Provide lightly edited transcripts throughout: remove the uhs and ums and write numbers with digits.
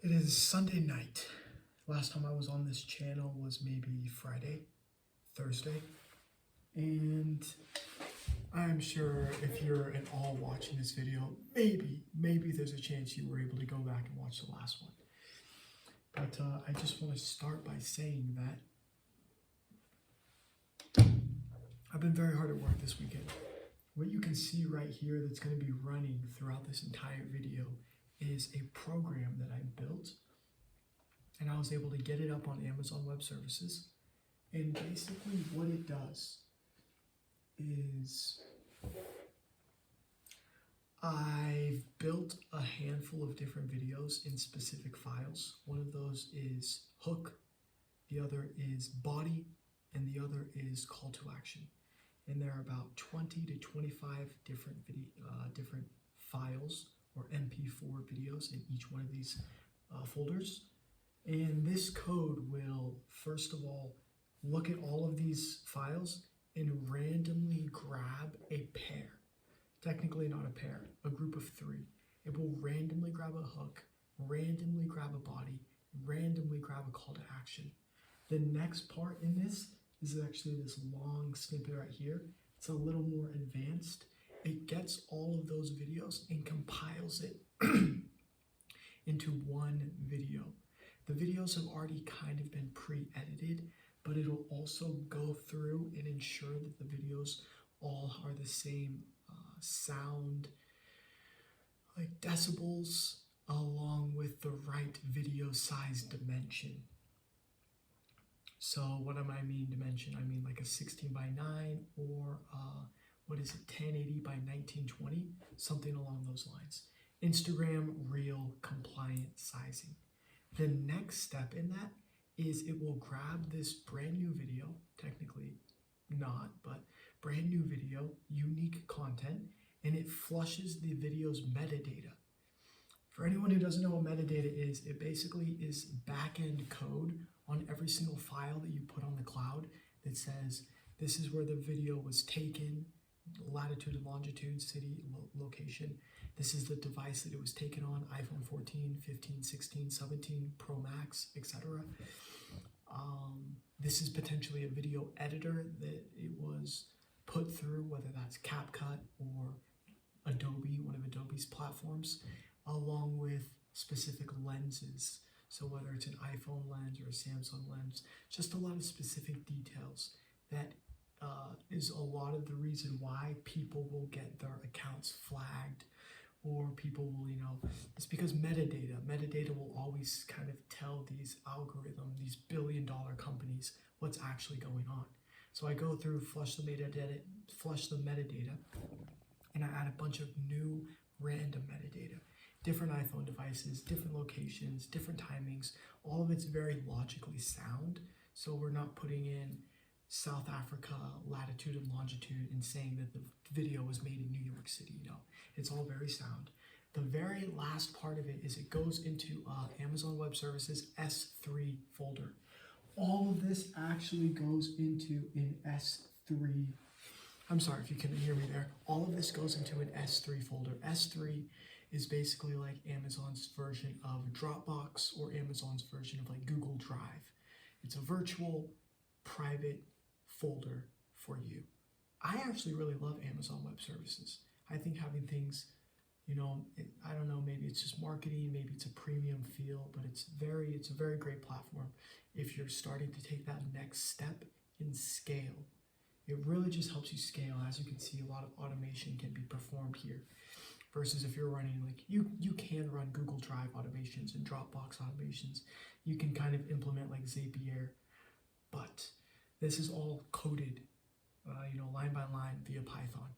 It is Sunday night. Last time I was on this channel was maybe Friday, Thursday. And I'm sure if you're at all watching this video, maybe there's a chance you were able to go back and watch the last one. But I just want to start by saying that I've been very hard at work this weekend. What you can see right here that's going to be running throughout this entire video is a program that I built, and I was able to get it up on Amazon Web Services. And basically what it does is I've built a handful of different videos in specific files. One of those is hook, the other is body, and the other is call to action. And there are about 20 to 25 different files or MP4 videos in each one of these folders. And this code will, first of all, look at all of these files and randomly grab a pair. Technically not a pair, a group of three. It will randomly grab a hook, randomly grab a body, randomly grab a call to action. The next part in this is actually this long snippet right here. It's a little more advanced. It gets all of those videos and compiles it into one video. The videos have already kind of been pre-edited, but it'll also go through and ensure that the videos all are the same sound, like decibels, along with the right video size dimension. So what do I mean dimension? I mean like a 16 by 9 or 1080 by 1920, something along those lines. Instagram Reel compliant sizing. The next step in that is it will grab this brand new video, technically not, but brand new video, unique content, and it flushes the video's metadata. For anyone who doesn't know what metadata is, it basically is back-end code on every single file that you put on the cloud that says this is where the video was taken, latitude and longitude, city, location. This is the device that it was taken on, iPhone 14, 15, 16, 17, Pro Max, etc. This is potentially a video editor that it was put through, whether that's CapCut or Adobe, one of Adobe's platforms, along with specific lenses. So whether it's an iPhone lens or a Samsung lens, just a lot of specific details that is a lot of the reason why people will get their accounts flagged, or people will, it's because metadata will always kind of tell these these billion-dollar companies what's actually going on. So I go through, flush the metadata, and I add a bunch of new random metadata. Different iPhone devices, different locations, different timings, all of it's very logically sound. So we're not putting in South Africa, latitude and longitude, and saying that the video was made in New York City. No, it's all very sound. The very last part of it is it goes into Amazon Web Services S3 folder. All of this actually goes into an S3. I'm sorry if you couldn't hear me there. All of this goes into an S3 folder. S3 is basically like Amazon's version of Dropbox or Amazon's version of like Google Drive. It's a virtual private folder for you. I actually really love Amazon Web Services. I think having things, I don't know, maybe it's just marketing, maybe it's a premium feel, but it's a very great platform if you're starting to take that next step in scale. It really just helps you scale. As you can see, a lot of automation can be performed here. Versus if you're running, like you can run Google Drive automations and Dropbox automations. You can kind of implement like Zapier, but this is all coded, line by line via Python.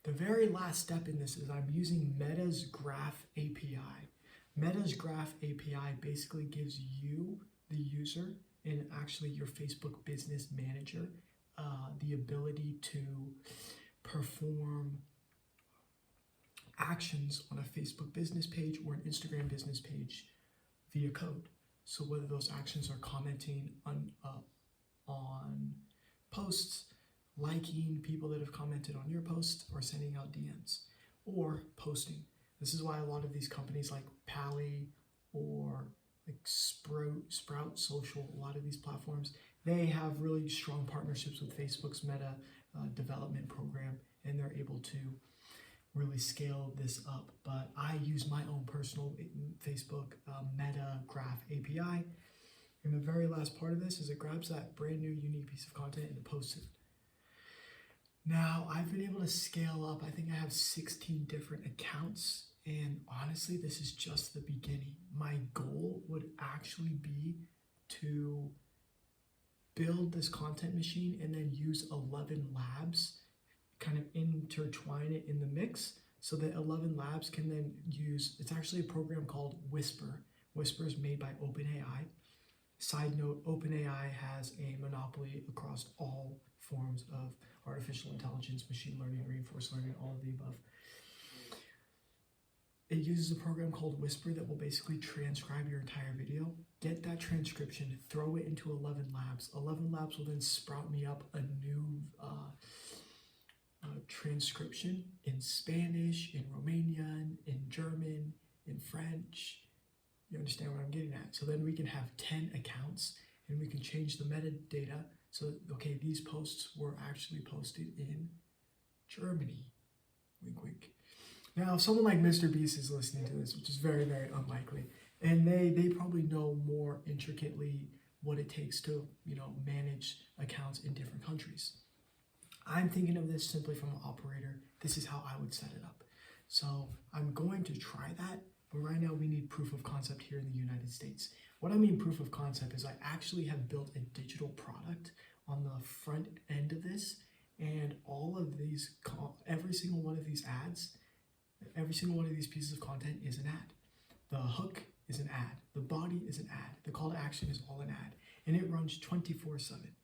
The very last step in this is I'm using Meta's Graph API. Meta's Graph API basically gives you, the user, and actually your Facebook Business Manager, the ability to perform actions on a Facebook business page or an Instagram business page via code. So whether those actions are commenting on posts, liking people that have commented on your posts, or sending out DMs, or posting. This is why a lot of these companies like Pally or like Sprout Social, a lot of these platforms, they have really strong partnerships with Facebook's Meta development program, and they're able to really scale this up. But I use my own personal Facebook Meta Graph API. And the very last part of this is it grabs that brand new unique piece of content and it posts it. Now, I've been able to scale up. I think I have 16 different accounts. And honestly, this is just the beginning. My goal would actually be to build this content machine and then use 11 labs, kind of intertwine it in the mix so that 11 labs can then use, it's actually a program called Whisper. Whisper is made by OpenAI. Side note, OpenAI has a monopoly across all forms of artificial intelligence, machine learning, reinforcement learning, all of the above. It uses a program called Whisper that will basically transcribe your entire video, get that transcription, throw it into 11 labs. 11 labs will then sprout me up a new transcription in Spanish, in Romanian, in German, in French. You understand what I'm getting at? So then we can have 10 accounts and we can change the metadata. So, okay, these posts were actually posted in Germany. Wink, wink. Now, someone like Mr. Beast is listening to this, which is very, very unlikely. And they probably know more intricately what it takes to, manage accounts in different countries. I'm thinking of this simply from an operator. This is how I would set it up. So I'm going to try that. But right now we need proof of concept here in the United States. What I mean proof of concept is I actually have built a digital product on the front end of this, and all of these, every single one of these ads, every single one of these pieces of content is an ad. The hook is an ad. The body is an ad. The call to action is all an ad. And it runs 24/7.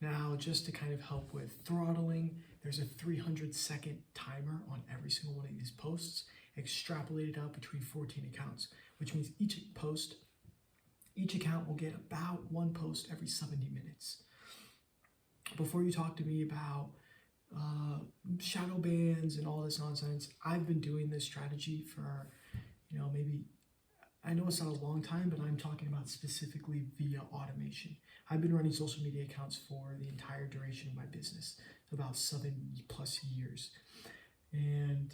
Now, just to kind of help with throttling, there's a 300-second timer on every single one of these posts, extrapolated out between 14 accounts, which means each account will get about one post every 70 minutes. Before you talk to me about shadow bans and all this nonsense, I've been doing this strategy for, maybe, I know it's not a long time, but I'm talking about specifically via automation. I've been running social media accounts for the entire duration of my business, about 7+ years. And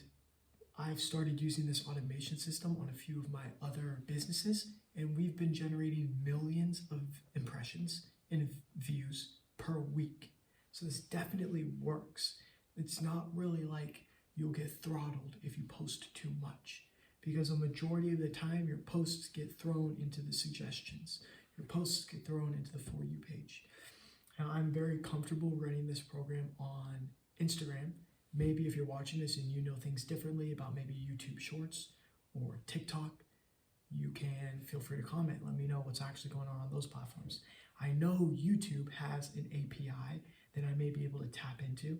I've started using this automation system on a few of my other businesses, and we've been generating millions of impressions and views per week. So this definitely works. It's not really like you'll get throttled if you post too much, because a majority of the time your posts get thrown into the suggestions. Your posts get thrown into the For You page. Now, I'm very comfortable running this program on Instagram. Maybe if you're watching this and you know things differently about maybe YouTube Shorts or TikTok, you can feel free to comment. Let me know what's actually going on those platforms. I know YouTube has an API that I may be able to tap into,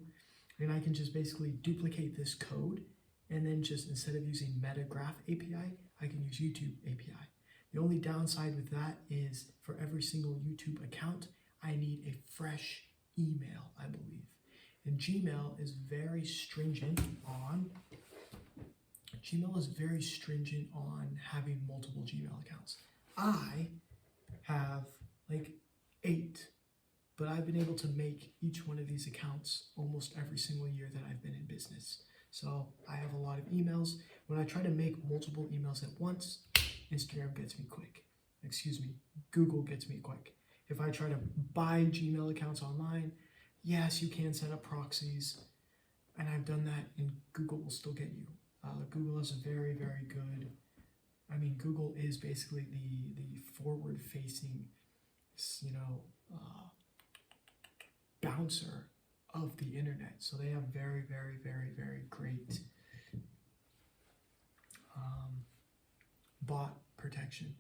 and I can just basically duplicate this code, and then just instead of using Meta Graph API, I can use YouTube API. The only downside with that is for every single YouTube account, I need a fresh email, I believe. And Gmail is very stringent on having multiple Gmail accounts. I have like 8, but I've been able to make each one of these accounts almost every single year that I've been in business. So I have a lot of emails. When I try to make multiple emails at once, Instagram gets me quick. Google gets me quick. If I try to buy Gmail accounts online, yes, you can set up proxies, and I've done that, and Google will still get you. Google is a very, very good, Google is basically the forward-facing, bouncer of the internet. So they have very, very, very, very great bot protection,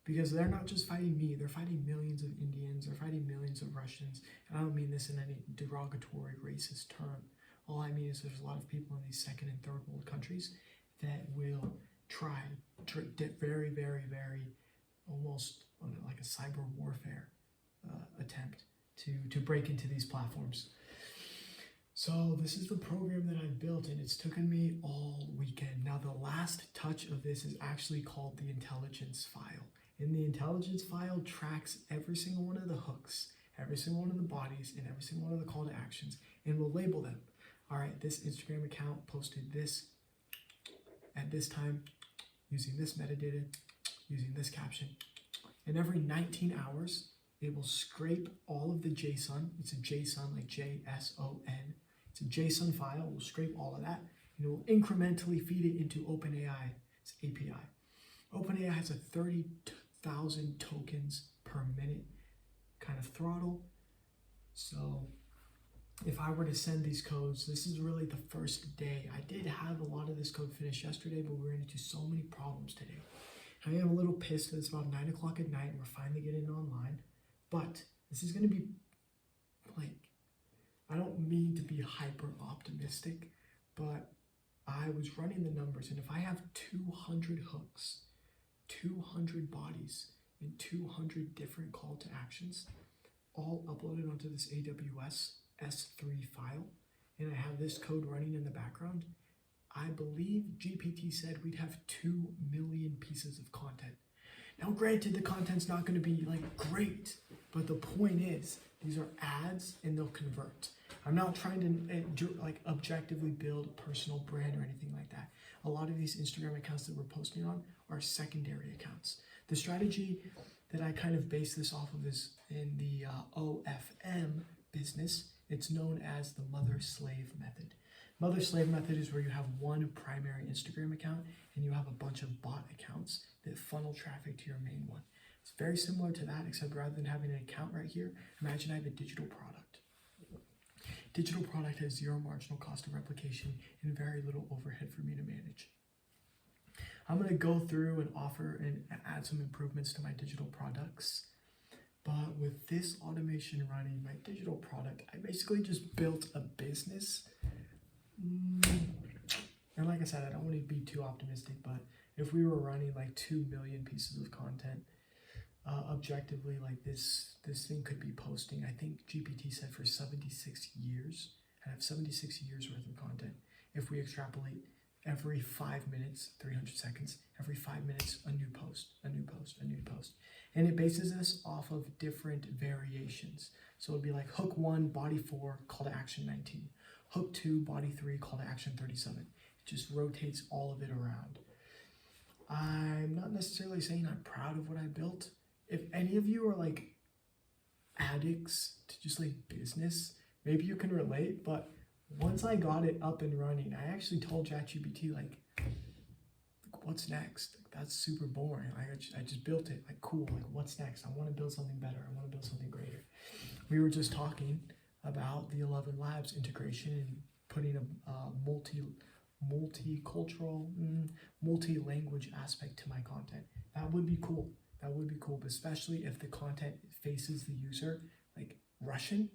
because they're not just fighting me, they're fighting millions of Indians, they're fighting millions of Russians, and I don't mean this in any derogatory racist term. All I mean is there's a lot of people in these second and third world countries that will try very, very, very, almost like a cyber warfare attempt to break into these platforms. So this is the program that I've built, and it's taken me all weekend. Now, the last touch of this is actually called the intelligence file. And the intelligence file tracks every single one of the hooks, every single one of the bodies, and every single one of the call to actions, and will label them. All right, this Instagram account posted this at this time, using this metadata, using this caption. And every 19 hours, it will scrape all of the JSON. It's a JSON, like JSON. It's a JSON file. It will scrape all of that, and it will incrementally feed it into OpenAI's API. OpenAI has a 30,000 tokens per minute kind of throttle. So if I were to send these codes, this is really the first day. I did have a lot of this code finished yesterday, but we ran into so many problems today. I am a little pissed that it's about 9 o'clock at night and we're finally getting online. But this is going to be like, I don't mean to be hyper optimistic, but I was running the numbers, and if I have 200 hooks, 200 bodies, and 200 different call to actions, all uploaded onto this AWS S3 file, and I have this code running in the background, I believe GPT said we'd have 2 million pieces of content. Now, granted, the content's not going to be like great, but the point is, these are ads and they'll convert. I'm not trying to like objectively build a personal brand or anything like that. A lot of these Instagram accounts that we're posting on are secondary accounts. The strategy that I kind of base this off of is in the OFM business. It's known as the mother-slave method. Mother-slave method is where you have one primary Instagram account and you have a bunch of bot accounts that funnel traffic to your main one. It's very similar to that, except rather than having an account right here, imagine I have a digital product. Digital product has zero marginal cost of replication and very little overhead for me to manage. I'm going to go through and offer and add some improvements to my digital products. But with this automation running my digital product, I basically just built a business. And like I said, I don't want to be too optimistic, but if we were running like 2 million pieces of content, objectively, like this thing could be posting, I think GPT said for 76 years. I have 76 years worth of content. If we extrapolate every 5 minutes, 300 seconds, every 5 minutes, a new post, a new post, a new post. And it bases this off of different variations. So it'd be like hook 1, body 4, call to action 19. Hook 2, body 3, call to action 37. It just rotates all of it around. I'm not necessarily saying I'm proud of what I built. If any of you are like addicts to just like business, maybe you can relate, but once I got it up and running, I actually told ChatGPT like what's next? Like, that's super boring. I just built it. Like, cool. Like, what's next? I want to build something better. I want to build something greater. We were just talking about the 11 Labs integration and putting a multicultural, multi-language aspect to my content. That would be cool. That would be cool, but especially if the content faces the user like Russian,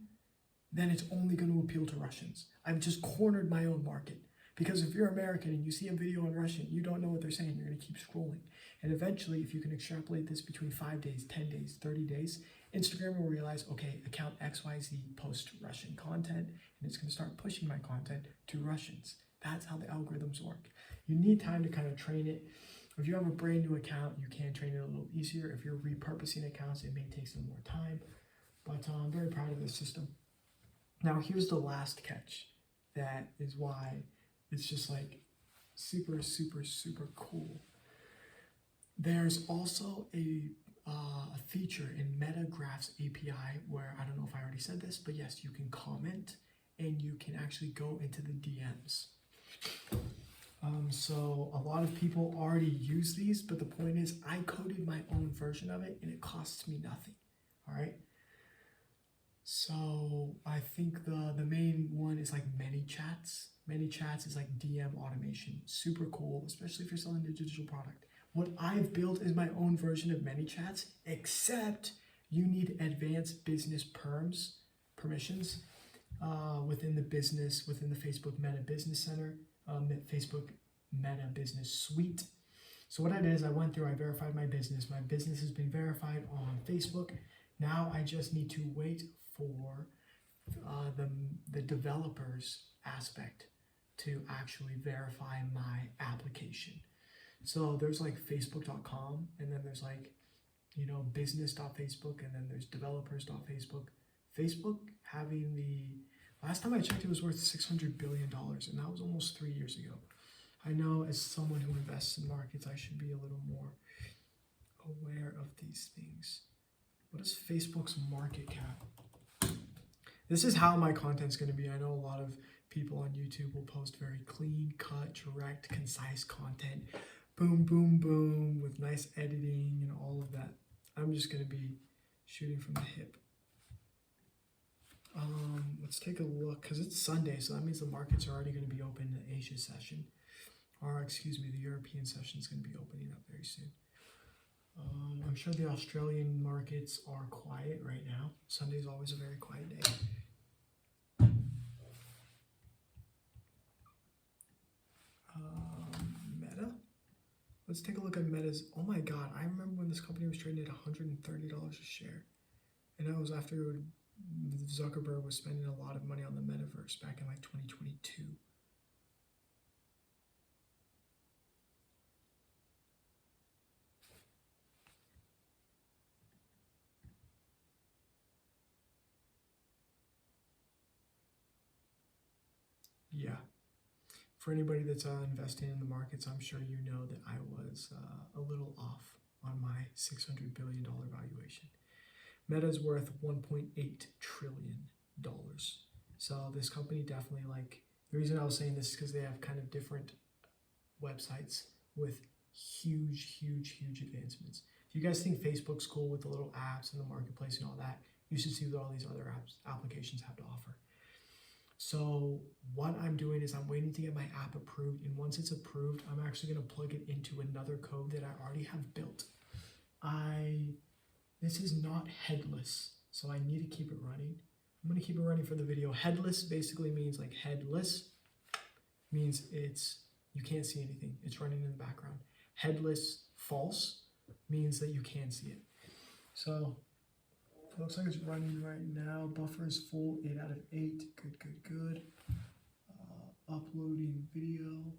then it's only going to appeal to Russians. I've just cornered my own market. Because if you're American and you see a video in Russian, you don't know what they're saying, you're going to keep scrolling. And eventually, if you can extrapolate this between 5 days, 10 days, 30 days, Instagram will realize, okay, account XYZ posts Russian content, and it's going to start pushing my content to Russians. That's how the algorithms work. You need time to kind of train it. If you have a brand new account, you can train it a little easier. If you're repurposing accounts, it may take some more time. But I'm very proud of this system. Now, here's the last catch. That is why it's just like super, super, super cool. There's also a feature in MetaGraphs API where, I don't know if I already said this, but yes, you can comment and you can actually go into the DMs. So a lot of people already use these, but the point is I coded my own version of it and it costs me nothing. All right. So I think the main one is like ManyChats. ManyChats is like DM automation. Super cool, especially if you're selling a digital product. What I've built is my own version of ManyChats, except you need advanced business permissions within the business, within the Facebook Meta Business Center, Facebook Meta Business Suite. So what I did is I went through, I verified my business. My business has been verified on Facebook. Now I just need to wait for the developers aspect to actually verify my application. So there's like facebook.com and then there's like business.facebook, and then there's developers.facebook. Facebook having last time I checked, it was worth $600 billion, and that was almost 3 years ago. I know as someone who invests in markets, I should be a little more aware of these things. What is Facebook's market cap? This is how my content's going to be. I know a lot of people on YouTube will post very clean, cut, direct, concise content. Boom, boom, boom, with nice editing and all of that. I'm just going to be shooting from the hip. Let's take a look, because it's Sunday, so that means the markets are already going to be open in the Asia session. Or, excuse me, the European session is going to be opening up very soon. I'm sure the Australian markets are quiet right now. Sunday is always a very quiet day. Meta. Let's take a look at Meta's. Oh my God, I remember when this company was trading at $130 a share. And that was after Zuckerberg was spending a lot of money on the metaverse back in like 2022. Yeah. For anybody that's investing in the markets, I'm sure you know that I was a little off on my $600 billion valuation. Meta's worth $1.8 trillion. So this company definitely, like, the reason I was saying this is because they have kind of different websites with huge, huge, huge advancements. If you guys think Facebook's cool with the little apps and the marketplace and all that, you should see what all these other applications have to offer. So what I'm doing is I'm waiting to get my app approved, and once it's approved, I'm actually going to plug it into another code that I already have built. This is not headless, so I need to keep it running. I'm going to keep it running for the video. Headless basically means, like, headless means you can't see anything. It's running in the background. Headless false means that you can see it. So it looks like it's running right now. Buffer is full, 8 out of 8. Good, good, good. Uploading video.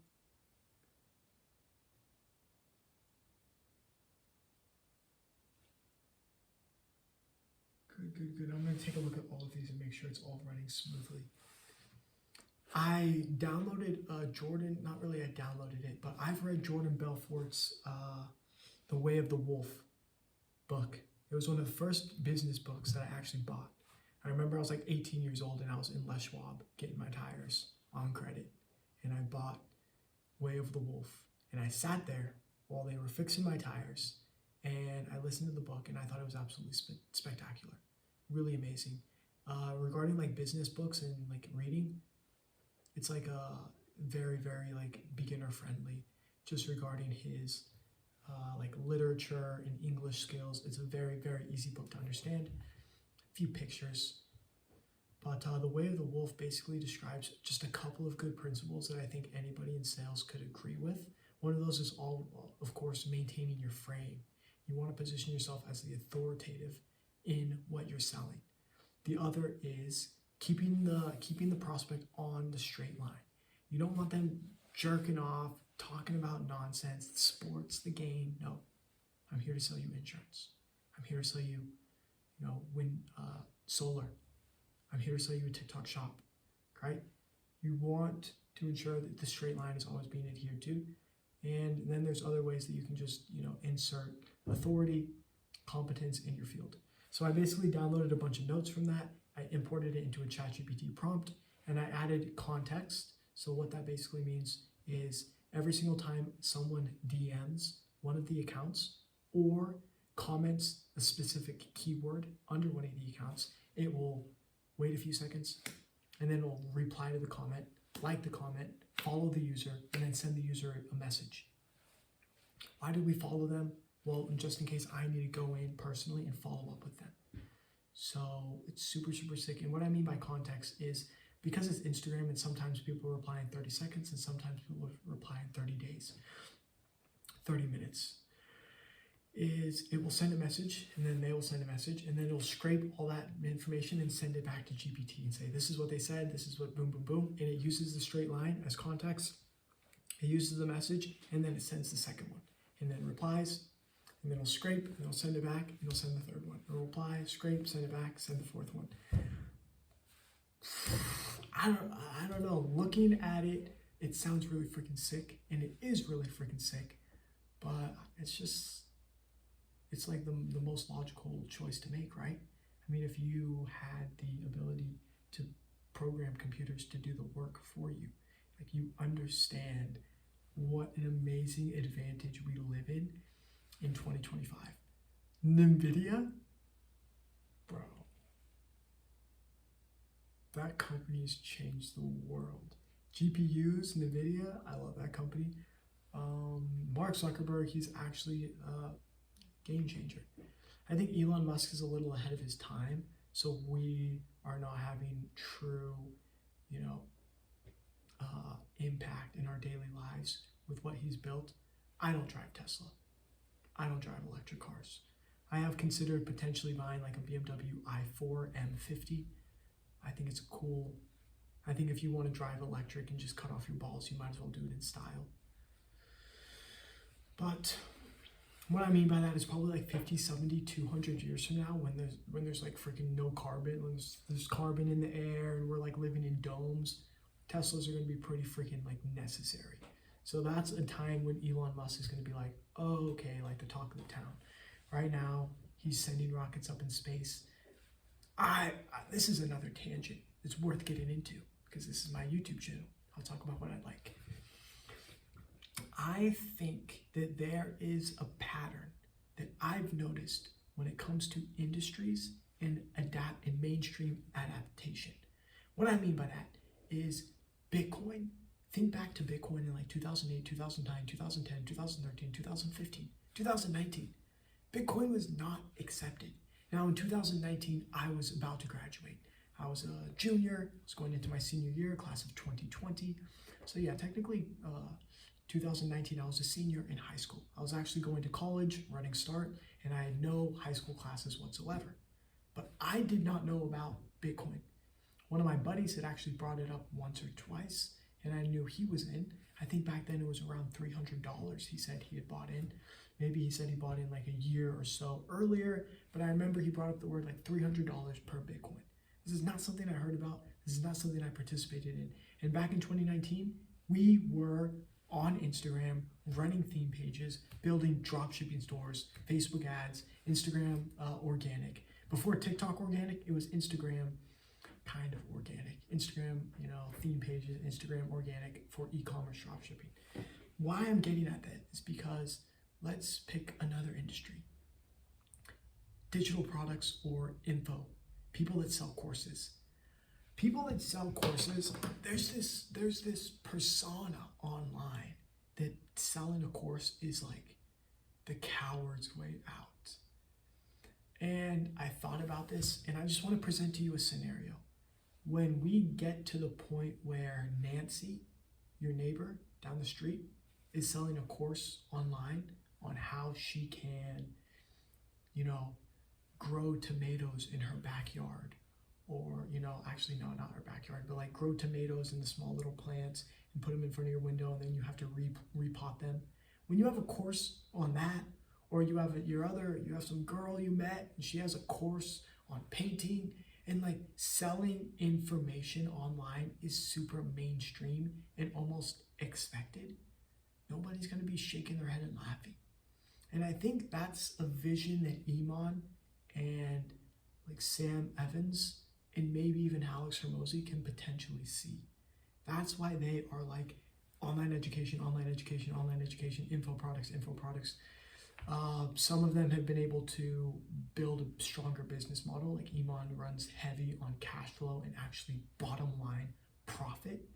Good, good, good. I'm going to take a look at all of these and make sure it's all running smoothly. I downloaded Jordan, not really I downloaded it, but I've read Jordan Belfort's The Way of the Wolf book. It was one of the first business books that I actually bought. I remember I was like 18 years old and I was in Les Schwab getting my tires on credit. And I bought Way of the Wolf. And I sat there while they were fixing my tires and I listened to the book and I thought it was absolutely spectacular. Really amazing. Regarding like business books and like reading, it's like a very, very like beginner friendly, just regarding his like literature and English skills. It's a very, very easy book to understand. A few pictures. But The Way of the Wolf basically describes just a couple of good principles that I think anybody in sales could agree with. One of those is of course, maintaining your frame. You want to position yourself as the authoritative in what you're selling. The other is keeping the prospect on the straight line. You don't want them jerking off, talking about nonsense, the sports, the game. No, I'm here to sell you insurance. I'm here to sell you, solar. I'm here to sell you a TikTok shop, right? You want to ensure that the straight line is always being adhered to. And then there's other ways that you can just, insert authority, competence in your field. So I basically downloaded a bunch of notes from that. I imported it into a ChatGPT prompt and I added context. So what that basically means is every single time someone DMs one of the accounts or comments a specific keyword under one of the accounts, it will wait a few seconds and then it'll reply to the comment, like the comment, follow the user, and then send the user a message. Why did we follow them? Well, just in case I need to go in personally and follow up with them. So it's super, super sick. And what I mean by context is because it's Instagram and sometimes people reply in 30 seconds and sometimes people reply in 30 days, 30 minutes, is it will send a message and then they will send a message and then it'll scrape all that information and send it back to GPT and say, this is what they said, this is what boom, boom, boom. And it uses the straight line as context. It uses the message and then it sends the second one and then replies. and then it'll scrape, and it'll send it back, and it'll send the third one. It'll reply, scrape, send it back, send the fourth one. I don't know. Looking at it, it sounds really freaking sick, and it is really freaking sick, but it's like the most logical choice to make, right? I mean, if you had the ability to program computers to do the work for you, like you understand what an amazing advantage we live in 2025. NVIDIA, bro, that company's changed the world. GPUs, NVIDIA, I love that company. Mark Zuckerberg, he's actually a game changer. I think Elon Musk is a little ahead of his time, so we are not having true, impact in our daily lives with what he's built. I don't drive Tesla. I don't drive electric cars. I have considered potentially buying like a BMW i4 M50. I think it's cool. I think if you want to drive electric and just cut off your balls, you might as well do it in style. But what I mean by that is probably like 50, 70, 200 years from now, when there's like freaking no carbon, when there's carbon in the air and we're like living in domes, Teslas are going to be pretty freaking like necessary. So that's a time when Elon Musk is going to be like, oh, okay, like the talk of the town. Right now, he's sending rockets up in space. This is another tangent. It's worth getting into because this is my YouTube channel. I'll talk about what I like. I think that there is a pattern that I've noticed when it comes to industries and mainstream adaptation. What I mean by that is Bitcoin. Think back to Bitcoin in like 2008, 2009, 2010, 2013, 2015, 2019. Bitcoin was not accepted. Now in 2019, I was about to graduate. I was a junior, I was going into my senior year, class of 2020. So yeah, technically 2019, I was a senior in high school. I was actually going to college, running START, and I had no high school classes whatsoever. But I did not know about Bitcoin. One of my buddies had actually brought it up once or twice, and I knew he was in. I think back then it was around $300 he said he had bought in. Maybe he said he bought in like a year or so earlier, but I remember he brought up the word like $300 per Bitcoin. This is not something I heard about. This is not something I participated in. And back in 2019, we were on Instagram, running theme pages, building dropshipping stores, Facebook ads, Instagram organic. Before TikTok organic, it was Instagram kind of organic. Instagram, theme pages, Instagram organic for e-commerce dropshipping. Why I'm getting at that is because let's pick another industry. Digital products or info. People that sell courses. People that sell courses, there's this persona online that selling a course is like the coward's way out. And I thought about this, and I just want to present to you a scenario. When we get to the point where Nancy, your neighbor down the street, is selling a course online on how she can, grow tomatoes in her backyard, or, actually no, not her backyard, but like grow tomatoes in the small little plants and put them in front of your window, and then you have to repot them. When you have a course on that, or you have some girl you met and she has a course on painting, and like selling information online is super mainstream and almost expected, nobody's going to be shaking their head and laughing. And I think that's a vision that Iman and like Sam Evans and maybe even Alex Hormozi can potentially see. That's why they are like online education, info products. Some of them have been able to build a stronger business model. Like Iman runs heavy on cash flow and actually bottom line profit.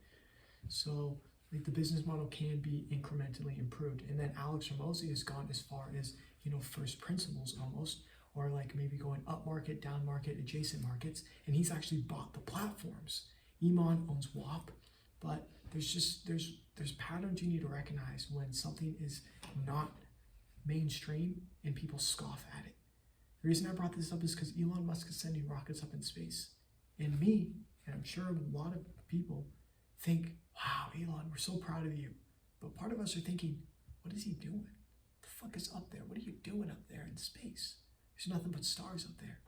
So like the business model can be incrementally improved. And then Alex Hormozi has gone as far as, first principles almost, or like maybe going up market, down market, adjacent markets. And he's actually bought the platforms. Iman owns WAP, but there's patterns you need to recognize when something is not mainstream and people scoff at it. The reason I brought this up is because Elon Musk is sending rockets up in space. And me, and I'm sure a lot of people think, wow, Elon, we're so proud of you. But part of us are thinking, what is he doing? The fuck is up there? What are you doing up there in space? There's nothing but stars up there.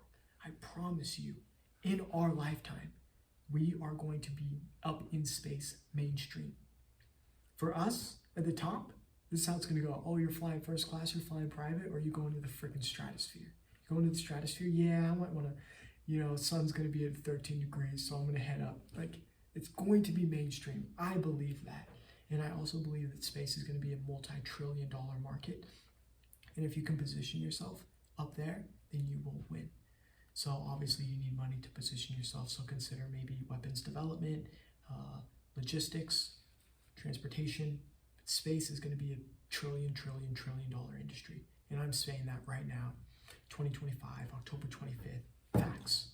I promise you, in our lifetime, we are going to be up in space mainstream. For us, at the top, this is how it's going to go. Oh, you're flying first class, you're flying private, or you're going to the freaking stratosphere. You're going to the stratosphere? Yeah, I might want to, sun's going to be at 13 degrees, so I'm going to head up. Like, it's going to be mainstream. I believe that. And I also believe that space is going to be a multi-trillion-dollar market. And if you can position yourself up there, then you will win. So obviously you need money to position yourself. So consider maybe weapons development, logistics, transportation. Space is going to be a trillion dollar industry. And I'm saying that right now, 2025, October 25th, facts.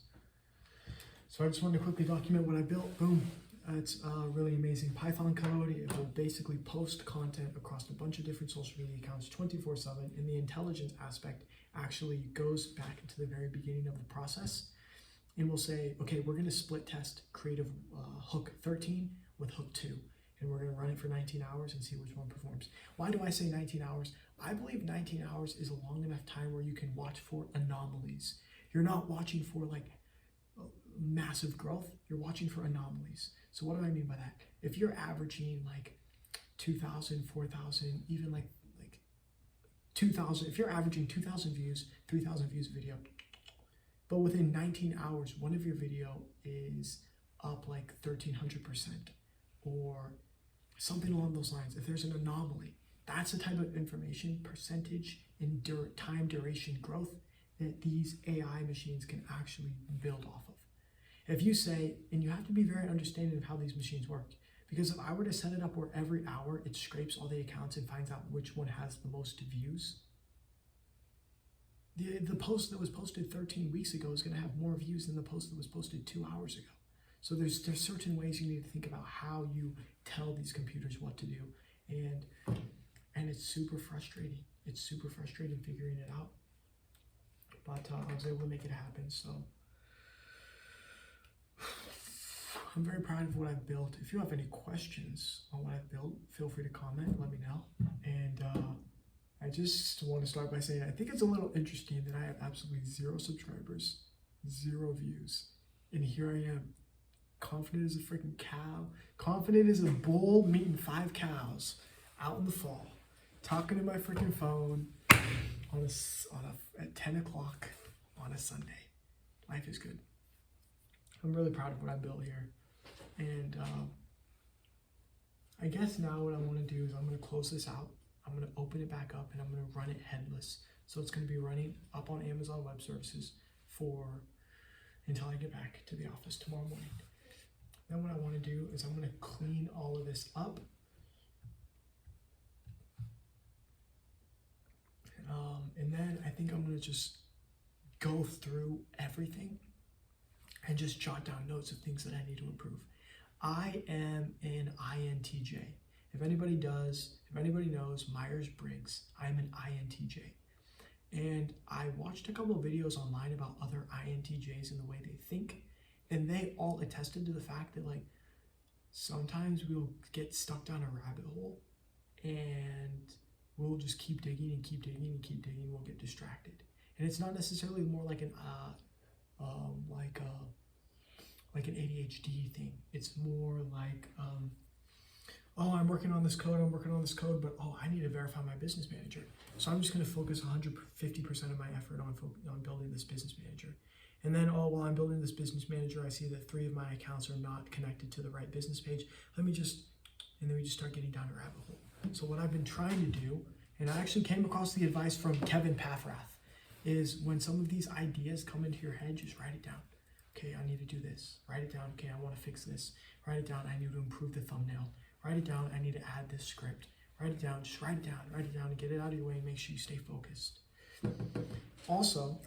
So I just wanted to quickly document what I built. Boom. It's really amazing Python code. It will basically post content across a bunch of different social media accounts 24/7. And the intelligence aspect actually goes back into the very beginning of the process. And we'll say, okay, we're going to split test creative hook 13 with hook 2. And we're going to run it for 19 hours and see which one performs. Why do I say 19 hours? I believe 19 hours is a long enough time where you can watch for anomalies. You're not watching for like massive growth. You're watching for anomalies. So what do I mean by that? If you're averaging like 2,000, 4,000, even like 2,000, if you're averaging 2,000 views, 3,000 views a video, but within 19 hours, one of your video is up like 1,300% or something along those lines. If there's an anomaly, that's the type of information, percentage, and time duration growth that these AI machines can actually build off of. If you say, and you have to be very understanding of how these machines work, because if I were to set it up where every hour it scrapes all the accounts and finds out which one has the most views, the post that was posted 13 weeks ago is going to have more views than the post that was posted 2 hours ago. So there's certain ways you need to think about how you tell these computers what to do, and it's super frustrating. It's super frustrating figuring it out, but I was able to make it happen. So I'm very proud of what I've built. If you have any questions on what I've built, feel free to comment, let me know. And I just want to start by saying I think it's a little interesting that I have absolutely 0 subscribers, 0 views, and here I am, confident as a freaking cow, confident as a bull meeting 5 cows out in the fall, talking to my freaking phone at 10 o'clock on a Sunday. Life is good. I'm really proud of what I built here. And I guess now what I want to do is I'm going to close this out. I'm going to open it back up and I'm going to run it headless. So it's going to be running up on Amazon Web Services until I get back to the office tomorrow morning. Then what I want to do is I'm going to clean all of this up. And then I think I'm going to just go through everything and just jot down notes of things that I need to improve. I am an INTJ. If anybody knows Myers-Briggs, I'm an INTJ. And I watched a couple of videos online about other INTJs and the way they think, and they all attested to the fact that like sometimes we'll get stuck down a rabbit hole and we'll just keep digging and keep digging and keep digging, we'll get distracted. And it's not necessarily more like an ADHD thing. It's more like, oh, I'm working on this code, but oh, I need to verify my business manager. So I'm just going to focus 150% of my effort on building this business manager. And then, oh, while I'm building this business manager, I see that 3 of my accounts are not connected to the right business page. And then we just start getting down a rabbit hole. So what I've been trying to do, and I actually came across the advice from Kevin Paffrath, is when some of these ideas come into your head, just write it down. Okay, I need to do this. Write it down. Okay, I want to fix this. Write it down. I need to improve the thumbnail. Write it down. I need to add this script. Write it down. Just write it down. Write it down and get it out of your way and make sure you stay focused. Also,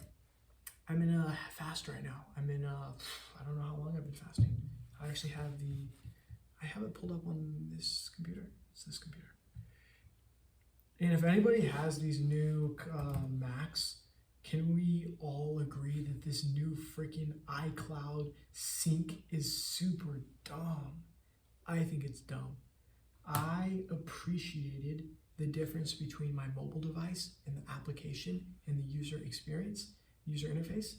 I'm in a fast right now. I don't know how long I've been fasting. I actually I have it pulled up on this computer. It's this computer. And if anybody has these new Macs, can we all agree that this new freaking iCloud sync is super dumb? I think it's dumb. I appreciated the difference between my mobile device and the application and the user experience, user interface,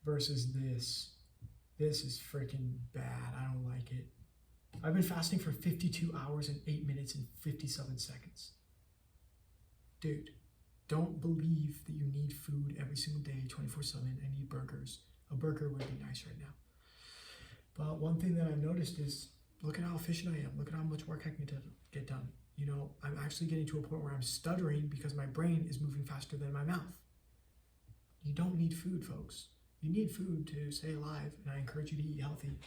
versus this. This is freaking bad. I don't like it. I've been fasting for 52 hours and 8 minutes and 57 seconds. Dude, don't believe that you need food every single day, 24/7, and eat burgers. A burger would be nice right now. But one thing that I've noticed is, look at how efficient I am. Look at how much work I can get done. You know, I'm actually getting to a point where I'm stuttering because my brain is moving faster than my mouth. You don't need food, folks. You need food to stay alive, and I encourage you to eat healthy.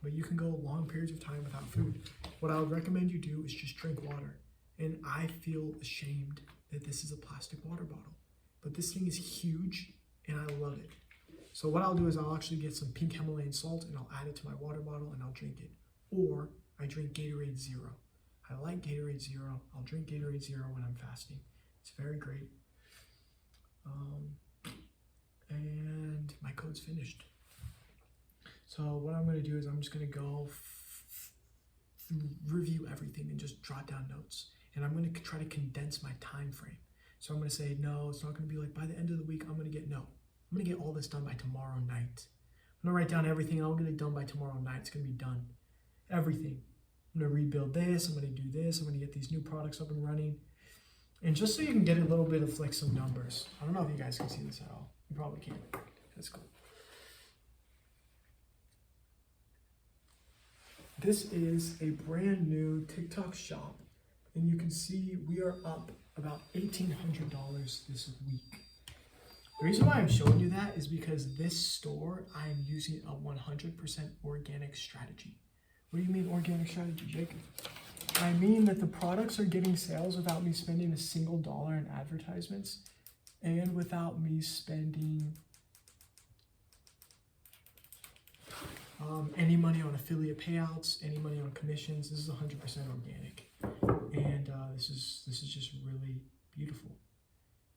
But you can go long periods of time without food. What I would recommend you do is just drink water. And I feel ashamed that this is a plastic water bottle. But this thing is huge, and I love it. So what I'll do is I'll actually get some pink Himalayan salt, and I'll add it to my water bottle, and I'll drink it. Or I drink Gatorade Zero. I like Gatorade Zero. I'll drink Gatorade Zero when I'm fasting. It's very great. And my code's finished. So what I'm going to do is I'm just going to go review everything and just jot down notes. And I'm going to try to condense my time frame. So I'm going to say, no, it's not going to be like by the end of the week, I'm going to get all this done by tomorrow night. I'm going to write down everything. I'll get it done by tomorrow night. It's going to be done. Everything. I'm going to rebuild this. I'm going to do this. I'm going to get these new products up and running. And just so you can get a little bit of like some numbers. I don't know if you guys can see this at all. You probably can't. That's cool. This is a brand new TikTok shop. And you can see we are up about $1,800 this week. The reason why I'm showing you that is because this store, I'm using a 100% organic strategy. What do you mean organic strategy, Jacob? I mean that the products are getting sales without me spending a single dollar in advertisements and without me spending any money on affiliate payouts, any money on commissions. This is 100% organic. And this is just really beautiful.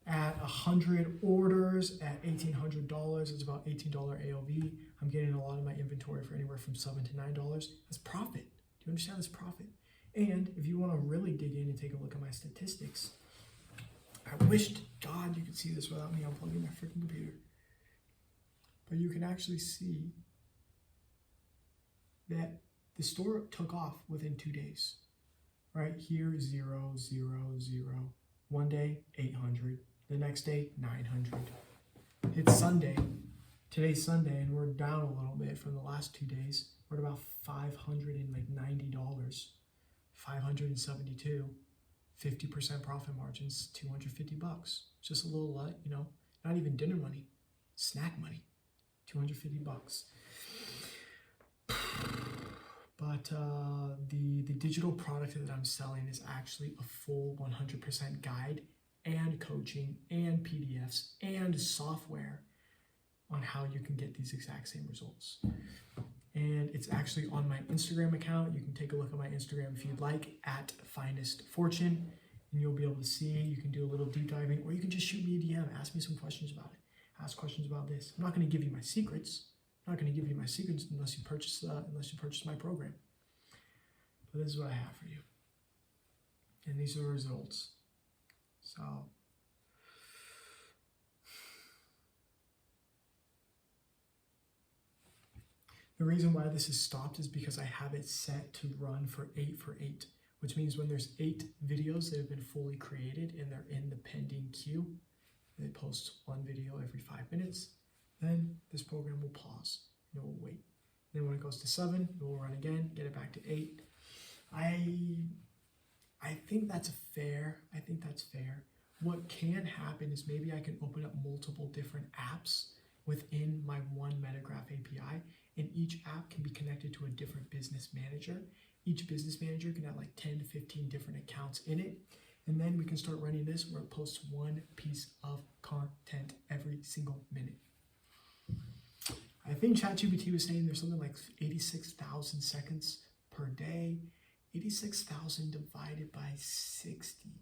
At 100 orders at $1,800, it's about $18 AOV. I'm getting a lot of my inventory for anywhere from $7 to $9. That's profit. Do you understand this profit? And if you want to really dig in and take a look at my statistics, I wish to God you could see this without me unplugging my freaking computer. But you can actually see that the store took off within 2 days. Right here, 0, 0, 0. One day, 800. The next day, 900. It's Sunday. Today's Sunday, and we're down a little bit from the last 2 days. We're at about $590. 572. 50% profit margins, $250. Just a little, not even dinner money, snack money, $250. But the digital product that I'm selling is actually a full 100% guide and coaching and PDFs and software on how you can get these exact same results. And it's actually on my Instagram account. You can take a look at my Instagram if you'd like, at Finest Fortune, and you'll be able to see. You can do a little deep diving, or you can just shoot me a DM, ask me some questions about it. Ask questions about this. I'm not going to give you my secrets. I'm not going to give you my secrets unless you purchase my program. But this is what I have for you. And these are the results. So the reason why this is stopped is because I have it set to run for 8 for 8, which means when there's 8 videos that have been fully created and they're in the pending queue, they post one video every 5 minutes, then this program will pause and it will wait. Then when it goes to 7, it will run again, get it back to 8. I think that's fair. I think that's fair. What can happen is maybe I can open up multiple different apps within my one Metagraph API, and each app can be connected to a different business manager. Each business manager can have like 10 to 15 different accounts in it. And then we can start running this where it posts one piece of content every single minute. I think ChatGPT was saying there's something like 86,000 seconds per day. 86,000 divided by 60.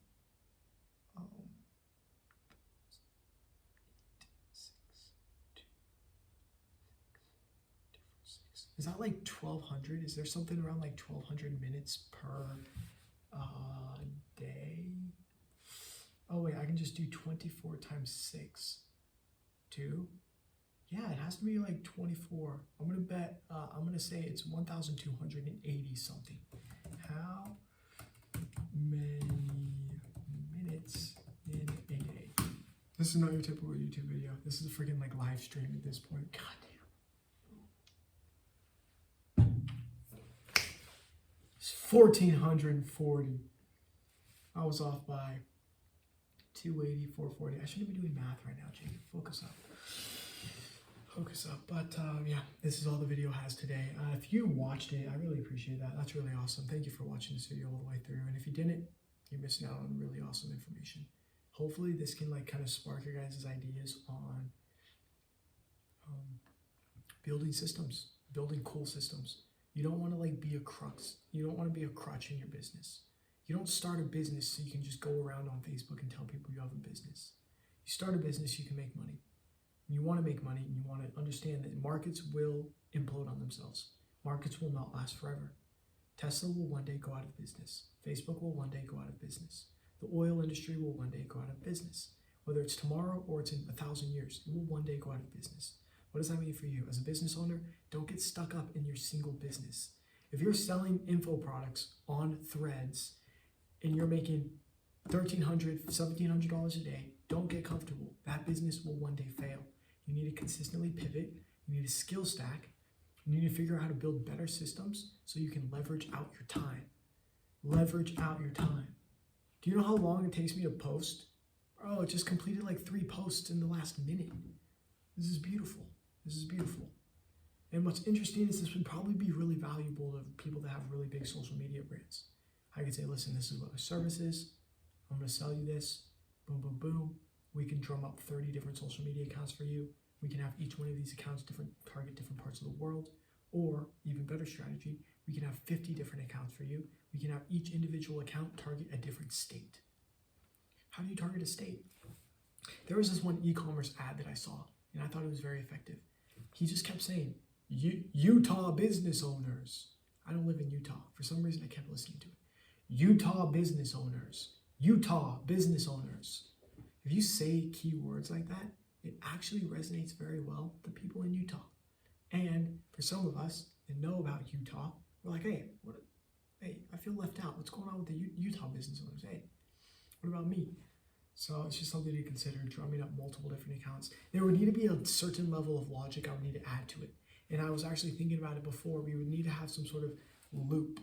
Is that like 1,200? Is there something around like 1,200 minutes per day. Oh wait, I can just do 24 times 6. 2. Yeah, it has to be like 24. I'm gonna bet, I'm gonna say it's 1,280 something. How many minutes in a day? This is not your typical YouTube video. This is a freaking like live stream at this point. God damn. It's 1,440. I was off by 280, 440. I shouldn't be doing math right now, Jacob. Focus up. Focus up. But yeah, this is all the video has today. If you watched it, I really appreciate that. That's really awesome. Thank you for watching this video all the way through. And if you didn't, you're missing out on really awesome information. Hopefully this can like kind of spark your guys' ideas on building systems, building cool systems. You don't want to like be a crux. You don't want to be a crutch in your business. You don't start a business so you can just go around on Facebook and tell people you have a business. You start a business, you can make money. You want to make money, and you want to understand that markets will implode on themselves. Markets will not last forever. Tesla will one day go out of business. Facebook will one day go out of business. The oil industry will one day go out of business. Whether it's tomorrow or it's in 1,000 years, it will one day go out of business. What does that mean for you? As a business owner, don't get stuck up in your single business. If you're selling info products on Threads and you're making $1,300, $1,700 a day, don't get comfortable. That business will one day fail. You need to consistently pivot. You need a skill stack. You need to figure out how to build better systems so you can leverage out your time. Leverage out your time. Do you know how long it takes me to post? Oh, it just completed like 3 posts in the last minute. This is beautiful. This is beautiful. And what's interesting is this would probably be really valuable to people that have really big social media brands. I could say, listen, this is what my service is. I'm going to sell you this. Boom, boom, boom. We can drum up 30 different social media accounts for you. We can have each one of these accounts target different parts of the world. Or, even better strategy, we can have 50 different accounts for you. We can have each individual account target a different state. How do you target a state? There was this one e-commerce ad that I saw, and I thought it was very effective. He just kept saying, Utah business owners. I don't live in Utah. For some reason, I kept listening to it. Utah business owners. Utah business owners. If you say keywords like that, it actually resonates very well with the people in Utah. And for some of us that know about Utah, we're like, hey, I feel left out. What's going on with the Utah business owners? Hey, what about me? So it's just something to consider, drumming up multiple different accounts. There would need to be a certain level of logic I would need to add to it. And I was actually thinking about it before. We would need to have some sort of loop,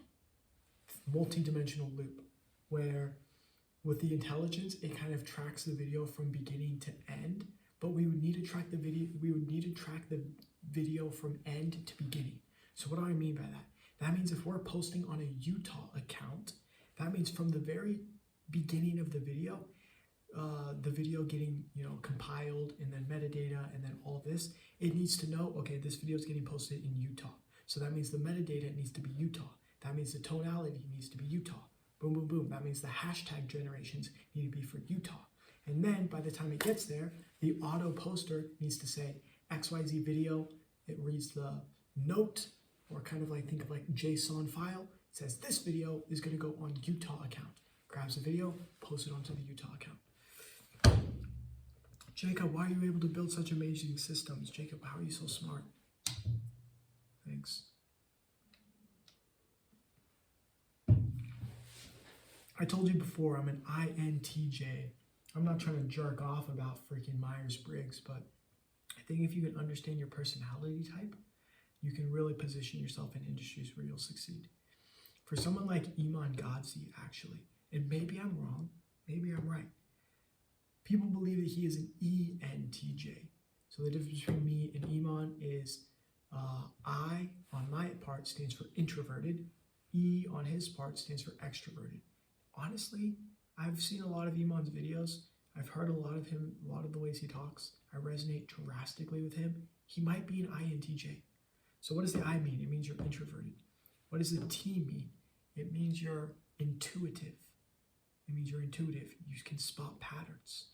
multi-dimensional loop, where with the intelligence, it kind of tracks the video from beginning to end, but we would need to track the video. We would need to track the video from end to beginning. So what do I mean by that? That means if we're posting on a Utah account, that means from the very beginning of the video getting, compiled, and then metadata, and then all this, it needs to know, okay, this video is getting posted in Utah. So that means the metadata needs to be Utah. That means the tonality needs to be Utah. Boom, boom, boom. That means the hashtag generations need to be for Utah. And then by the time it gets there, the auto poster needs to say XYZ video. It reads the note, or kind of like, think of like JSON file. It says this video is going to go on Utah account. Grabs the video, posts it onto the Utah account. Jacob, why are you able to build such amazing systems? Jacob, how are you so smart? Thanks. I told you before, I'm an INTJ. I'm not trying to jerk off about freaking Myers-Briggs, but I think if you can understand your personality type, you can really position yourself in industries where you'll succeed. For someone like Iman Gadzhi, actually, and maybe I'm wrong, maybe I'm right, people believe that he is an ENTJ. So the difference between me and Iman is I, on my part, stands for introverted. E, on his part, stands for extroverted. Honestly, I've seen a lot of Iman's videos. I've heard a lot of him, a lot of the ways he talks. I resonate drastically with him. He might be an INTJ. So what does the I mean? It means you're introverted. What does the T mean? It means you're intuitive. It means you're intuitive. You can spot patterns.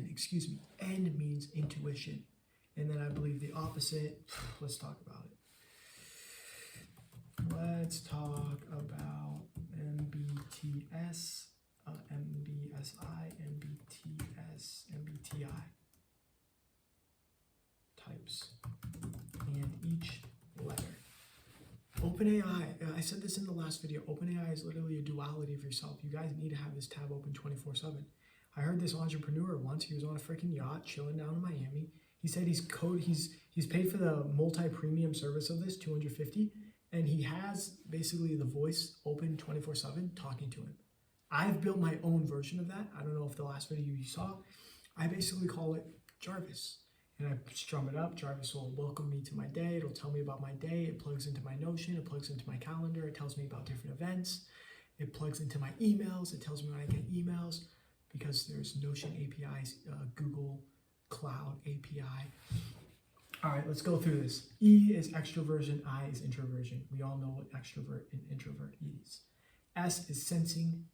Excuse me. N means intuition. And then I believe the opposite, let's talk about it. Let's talk about MBTS, MBSI, MBTS, MBTI types, and each letter. OpenAI, I said this in the last video, OpenAI is literally a duality of yourself. You guys need to have this tab open 24/7. I heard this entrepreneur once, he was on a freaking yacht chilling down in Miami. He said he's paid for the multi-premium service of this, $250, and he has basically the voice open 24/7 talking to him. I've built my own version of that. I don't know if the last video you saw, I basically call it Jarvis. And I strum it up. Jarvis will welcome me to my day. It'll tell me about my day. It plugs into my Notion. It plugs into my calendar. It tells me about different events. It plugs into my emails. It tells me when I get emails because there's Notion APIs, Google Cloud API. All right, let's go through this. E is extroversion. I is introversion. We all know what extrovert and introvert is. S is sensing.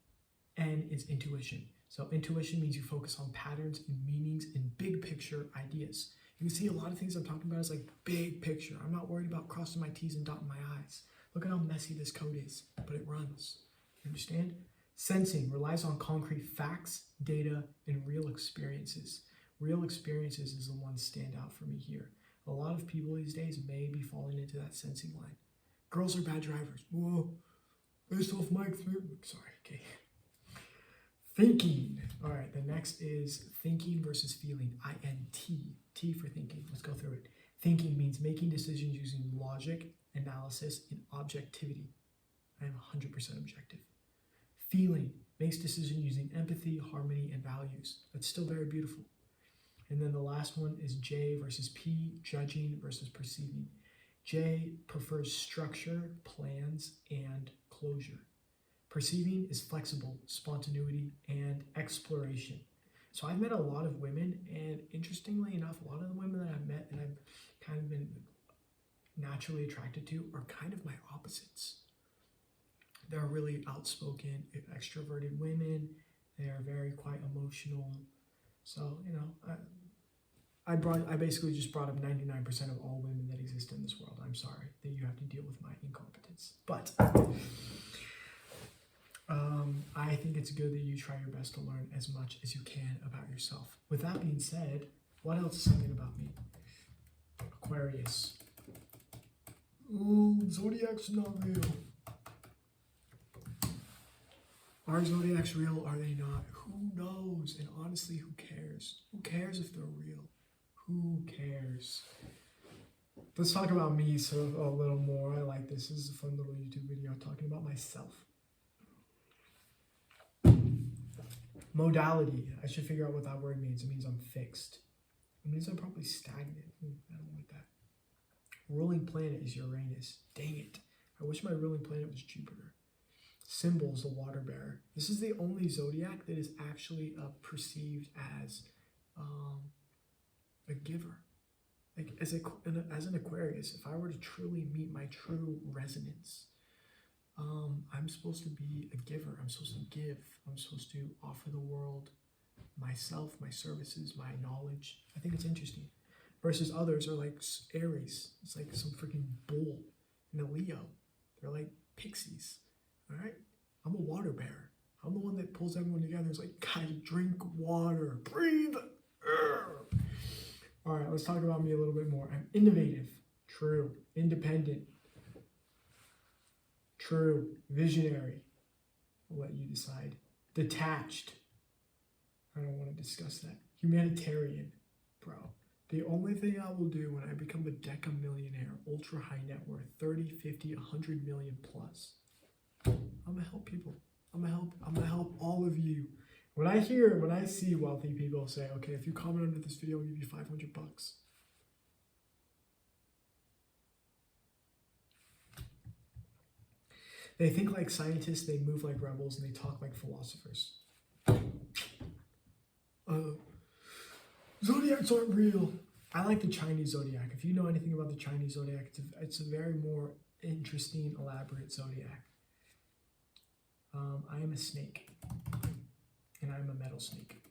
N is intuition. So intuition means you focus on patterns and meanings and big picture ideas. You can see a lot of things I'm talking about is like big picture. I'm not worried about crossing my T's and dotting my I's. Look at how messy this code is, but it runs. You understand? Sensing relies on concrete facts, data, and real experiences. Real experiences is the ones stand out for me here. A lot of people these days may be falling into that sensing line. Girls are bad drivers. Whoa, based off my experience. Sorry, okay. Thinking. All right, the next is thinking versus feeling. INT. T for thinking. Let's go through it. Thinking means making decisions using logic, analysis, and objectivity. I am 100% objective. Feeling makes decisions using empathy, harmony, and values. That's still very beautiful. And then the last one is J versus P, judging versus perceiving. J prefers structure, plans, and closure. Perceiving is flexible, spontaneity, and exploration. So I've met a lot of women, and interestingly enough, a lot of the women that I've met and I've kind of been naturally attracted to are kind of my opposites. They're really outspoken, extroverted women. They are very quite emotional. So, you know, I basically just brought up 99% of all women that exist in this world. I'm sorry that you have to deal with my incompetence. But I think it's good that you try your best to learn as much as you can about yourself. With that being said, what else is something about me? Aquarius. Zodiac's not real. Are zodiacs real? Are they not? Who knows? And honestly, who cares? Who cares if they're real? Who cares? Let's talk about me so a little more. I like this. This is a fun little YouTube video talking about myself. Modality. I should figure out what that word means. It means I'm fixed. It means I'm probably stagnant. I don't like that. Ruling planet is Uranus. Dang it. I wish my ruling planet was Jupiter. Symbols, the water bearer. This is the only zodiac that is actually perceived as a giver. Like as an Aquarius, if I were to truly meet my true resonance, I'm supposed to be a giver. I'm supposed to give. I'm supposed to offer the world myself, my services, my knowledge. I think it's interesting. Versus others are like Aries. It's like some freaking bull. And a Leo. They're like pixies. All right? I'm a water bearer. I'm the one that pulls everyone together. It's like, guys, drink water. Breathe. All right, let's talk about me a little bit more. I'm innovative. True. Independent. True. Visionary. I'll let you decide. Detached. I don't want to discuss that. Humanitarian. Bro. The only thing I will do when I become a deca millionaire, ultra high net worth, 30, 50, 100 million plus, I'm gonna help people. I'm gonna help all of you. When I see wealthy people say, okay, if you comment under this video, I'll give you $500. They think like scientists, they move like rebels, and they talk like philosophers. Zodiacs aren't real. I like the Chinese zodiac. If you know anything about the Chinese zodiac, it's a very more interesting, elaborate zodiac. I am a snake, and I'm a metal snake.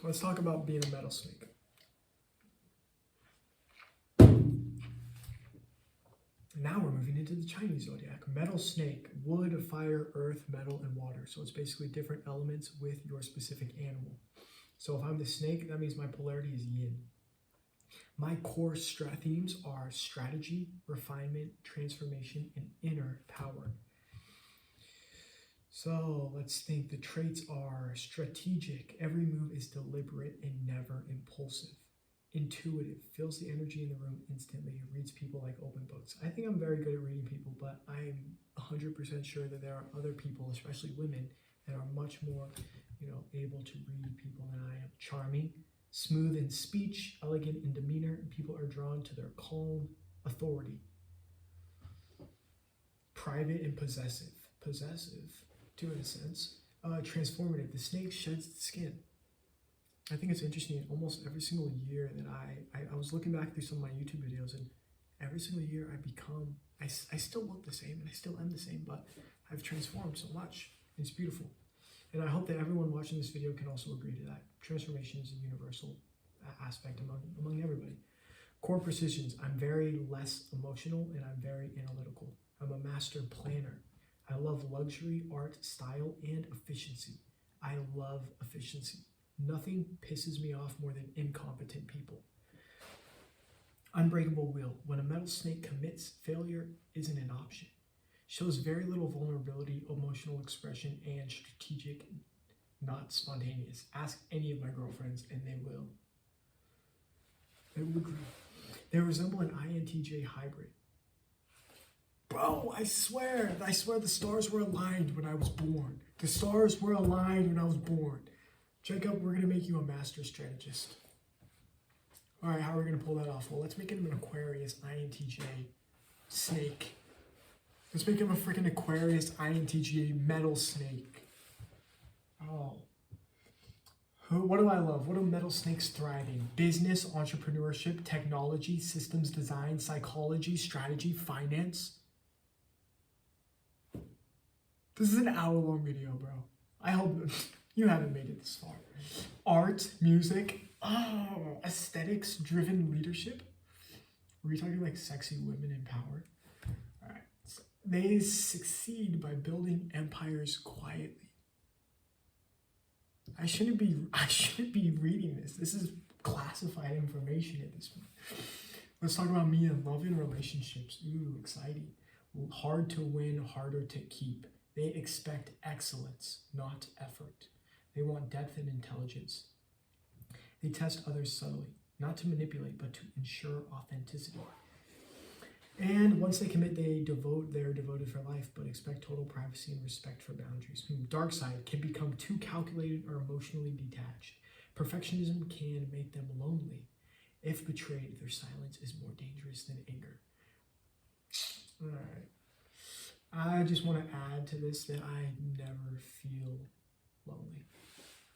Let's talk about being a metal snake. Now we're moving into the Chinese zodiac. Metal snake, wood, fire, earth, metal, and water. So it's basically different elements with your specific animal. So if I'm the snake, that means my polarity is yin. My core themes are strategy, refinement, transformation, and inner power. So let's think. The traits are strategic. Every move is deliberate and never impulsive. Intuitive, feels the energy in the room instantly, reads people like open books. I think I'm very good at reading people, but I'm 100% sure that there are other people, especially women, that are much more, able to read people than I am. Charming, smooth in speech, elegant in demeanor, and people are drawn to their calm authority. Private and possessive. Possessive, too, in a sense. Transformative, the snake sheds the skin. I think it's interesting, almost every single year that I was looking back through some of my YouTube videos, and every single year I still look the same, and I still am the same, but I've transformed so much. It's beautiful. And I hope that everyone watching this video can also agree to that. Transformation is a universal aspect among everybody. Core precisions, I'm very less emotional and I'm very analytical. I'm a master planner. I love luxury, art, style, and efficiency. I love efficiency. Nothing pisses me off more than incompetent people. Unbreakable will. When a metal snake commits, failure isn't an option. Shows very little vulnerability, emotional expression, and strategic, not spontaneous. Ask any of my girlfriends and they will. They will agree. They resemble an INTJ hybrid. Bro, I swear the stars were aligned when I was born. The stars were aligned when I was born. Jacob, we're gonna make you a master strategist. All right, how are we gonna pull that off? Well, let's make him an Aquarius INTJ snake. Let's make him a freaking Aquarius INTJ metal snake. Oh. What do I love? What do metal snakes thrive in? Business, entrepreneurship, technology, systems design, psychology, strategy, finance. This is an hour-long video, bro. I hope you haven't made it this far. Art, music, aesthetics-driven leadership. Were we talking like sexy women in power? All right. So they succeed by building empires quietly. I shouldn't be reading this. This is classified information at this point. Let's talk about me and love and relationships. Ooh, exciting. Hard to win, harder to keep. They expect excellence, not effort. They want depth and intelligence. They test others subtly, not to manipulate, but to ensure authenticity. And once they commit, they're devoted for life, but expect total privacy and respect for boundaries. Dark side can become too calculated or emotionally detached. Perfectionism can make them lonely. If betrayed, their silence is more dangerous than anger. All right. I just want to add to this that I never feel lonely.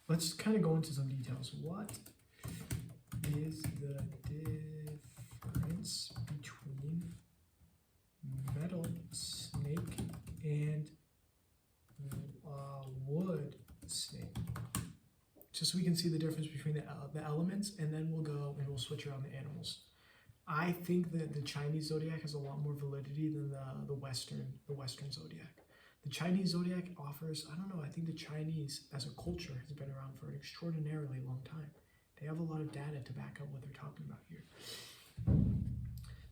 Let's kind of go into some details. What is the difference between metal snake and wood snake? Just so we can see the difference between the elements, and then we'll switch around the animals. I think that the Chinese zodiac has a lot more validity than the Western zodiac. The Chinese zodiac offers, I think the Chinese as a culture has been around for an extraordinarily long time. They have a lot of data to back up what they're talking about here.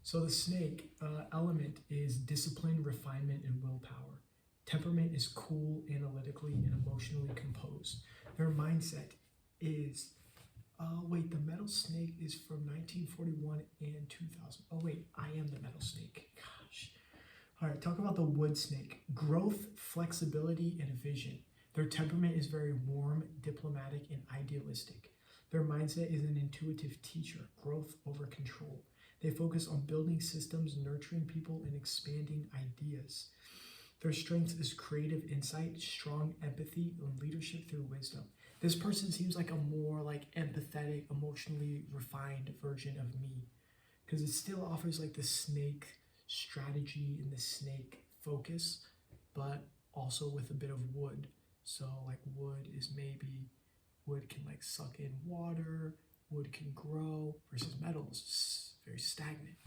So the snake element is discipline, refinement, and willpower. Temperament is cool, analytically, and emotionally composed. Their mindset is, the metal snake is from 1941 and 2000. Oh wait, I am the metal snake. Gosh. All right, talk about the wood snake. Growth, flexibility, and vision. Their temperament is very warm, diplomatic, and idealistic. Their mindset is an intuitive teacher, growth over control. They focus on building systems, nurturing people, and expanding ideas. Their strength is creative insight, strong empathy, and leadership through wisdom. This person seems like a more empathetic, emotionally refined version of me, because it still offers the snake strategy and the snake focus, but also with a bit of wood. So wood can suck in water, wood can grow, versus metal is very stagnant.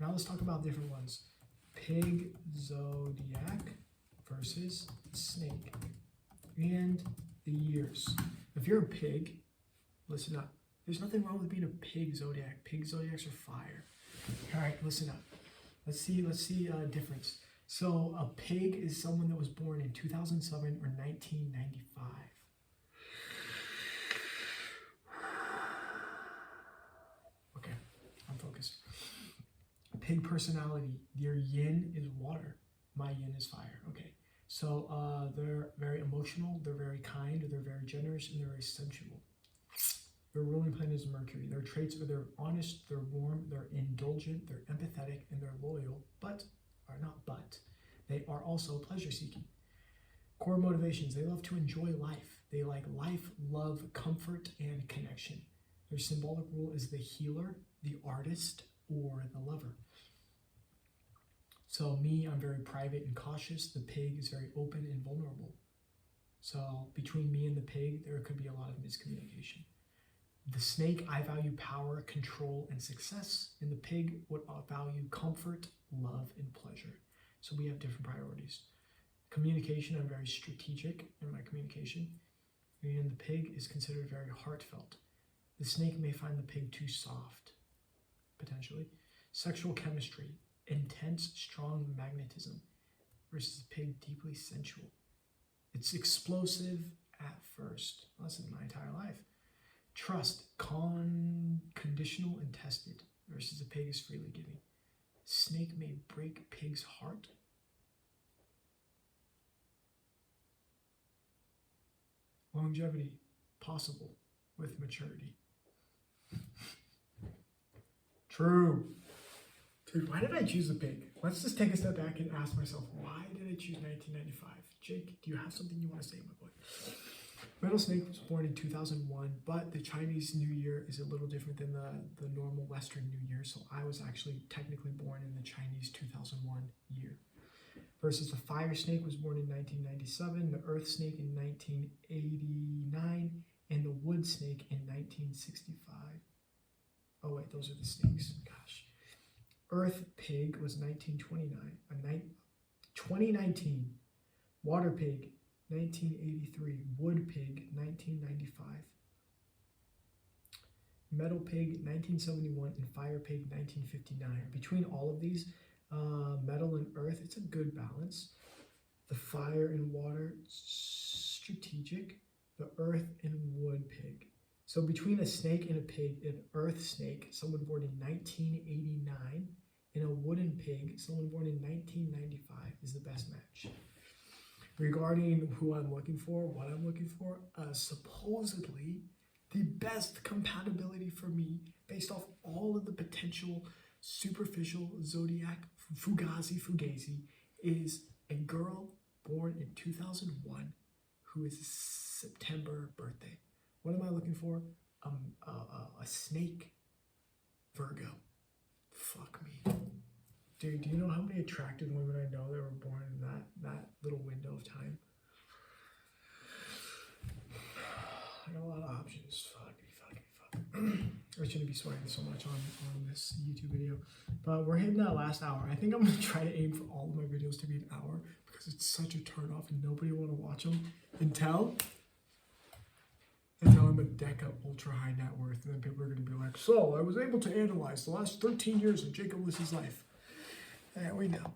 Now let's talk about different ones. Pig zodiac versus snake. And the years. If you're a pig, listen up. There's nothing wrong with being a pig zodiac. Pig zodiacs are fire. All right, listen up. Let's see a difference. So a pig is someone that was born in 2007 or 1995. Okay, I'm focused. Pig personality. Their yin is water. My yin is fire. Okay. So they're very emotional, they're very kind, they're very generous, and they're very sensual. Their ruling planet is Mercury. Their traits are they're honest, they're warm, they're indulgent, they're empathetic, and they're loyal, they are also pleasure-seeking. Core motivations, they love to enjoy life. They like life, love, comfort, and connection. Their symbolic role is the healer, the artist, or the lover. So me, I'm very private and cautious. The pig is very open and vulnerable. So between me and the pig, there could be a lot of miscommunication. The snake, I value power, control, and success. And the pig would value comfort, love, and pleasure. So we have different priorities. Communication, I'm very strategic in my communication. And the pig is considered very heartfelt. The snake may find the pig too soft, potentially. Sexual chemistry, intense, strong magnetism versus the pig, deeply sensual. It's explosive at first. Listen, my entire life. Trust, conditional and tested versus the pig is freely giving. Snake may break pig's heart. Longevity, possible with maturity. True. Dude, why did I choose a pig? Let's just take a step back and ask myself, why did I choose 1995? Jake, do you have something you want to say, my boy? Rattlesnake was born in 2001, but the Chinese New Year is a little different than the normal Western New Year, so I was actually technically born in the Chinese 2001 year. Versus the fire snake was born in 1997, the earth snake in 1989, and the wood snake in 1965. Oh wait, those are the snakes. Gosh. Earth pig was 1929. 2019. Water pig, 1983. Wood pig, 1995. Metal pig, 1971. And fire pig, 1959. Between all of these, metal and earth, it's a good balance. The fire and water, strategic. The earth and wood pig. So between a snake and a pig, an earth snake, someone born in 1989, and a wooden pig, someone born in 1995 is the best match. Regarding who I'm looking for, what I'm looking for, supposedly the best compatibility for me based off all of the potential superficial zodiac fugazi is a girl born in 2001 who is September birthday. What am I looking for? A snake Virgo. Fuck me. Dude, do you know how many attractive women I know that were born in that little window of time? I got a lot of options. Fuck. I shouldn't be swearing so much on this YouTube video. But we're hitting that last hour. I think I'm going to try to aim for all of my videos to be an hour because it's such a turn off and nobody will want to watch them until I'm a Deca ultra high net worth. And then people are going to be like, so I was able to analyze the last 13 years of Jacob Liss's life. And we know.